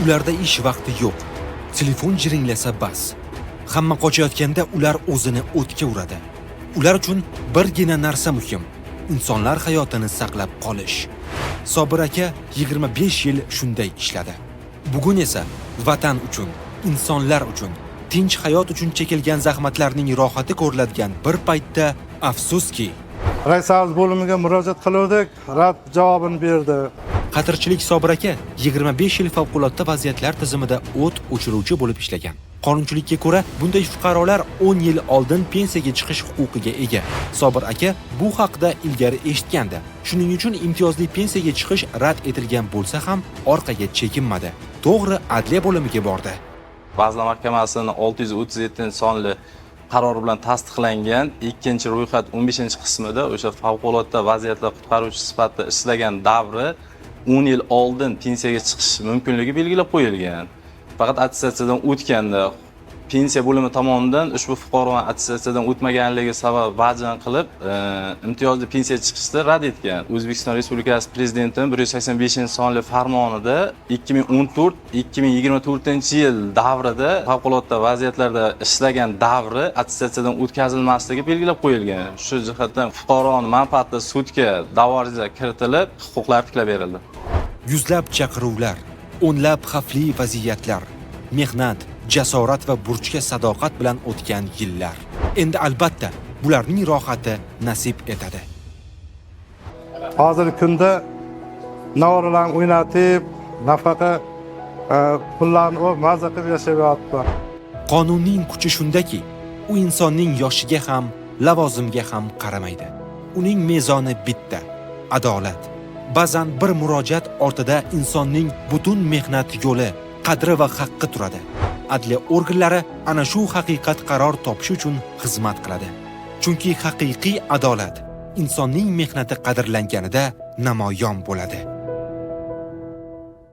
Ularda ish vaqti yo'q. Telefon jiringlasa bas. Hamma qochayotganda ular o'zini o'tga uradi. Ular uchun birgina narsa muhim: insonlar hayotini saqlab qolish. Sobir aka 25 yil shunday ishladi. Bugun esa vatan uchun, insonlar uchun, tinch hayot uchun chekilgan zahmatlarning rohati ko'riladigan bir paytda afsuski, Raisimiz bo'limiga murojaat qildik, rad javobini berdi. Qatirchilik Sobir aka 25 yil favqulodda vaziyatlar tizimida o't o'chiruvchi bo'lib ishlagan. Qonunchilikka ko'ra, bunday fuqarolar 10 yil oldin pensiyaga chiqish huquqiga ega. Sobir aka bu haqda ilgari eshitgandi. Shuning uchun imtiyozli pensiyaga chiqish rad etilgan bo'lsa ham orqaga chekinmadi. To'g'ri adliya bo'limiga bordi. Vazirlar Mahkamasining 637-sonli qarori bilan tasdiqlangan 2-ro'yxat 15-qismida o'sha favqulodda vaziyatlar qutqaruvchi sifatida ishlagan davri 10 yil oldin pensiyaga chiqish mumkinligi belgilab qo'yilgan. Faqat attestatsiyadan o'tganda pensiya bo'limi tomonidan ushbu fuqaro attestatsiyadan o'tmaganligi sabab vajdan qilib imtiyozli pensiya chiqishni rad etgan. O'zbekiston Respublikasi Prezidentining 185-sonli farmonida 2014-2024-yil davrida favqulodda vaziyatlarda ishlagan davri attestatsiyadan o'tkazilmasligi belgilab qo'yilgan. Shu jihatdan fuqaroning manfaati sudga da'vo ariza kiritilib, huquqlar tiklab berildi. Yuzlab chaqiruvlar, o'nlab xavfli vaziyatlar, mehnat, jasorat va burchga sadoqat bilan o'tgan yillar. Endi albatta bularning rohati nasib etadi. Hozirgi kunda navralarni o'ynatib, nafaqa pullarni mazza qilib yashayapti. Qonunning kuchi shundaki, u insonning yoshiga ham, lavozimga ham qaramaydi. Uning mezoni bitta: adolat. Ba'zan bir murojaat ortida insonning butun mehnat yo'li, qadri va haqqi turadi. Adliya organlari ana shu haqiqat qaror topishi uchun xizmat qiladi. Chunki haqiqiy adolat insonning mehnati qadrlanganida namoyon bo'ladi.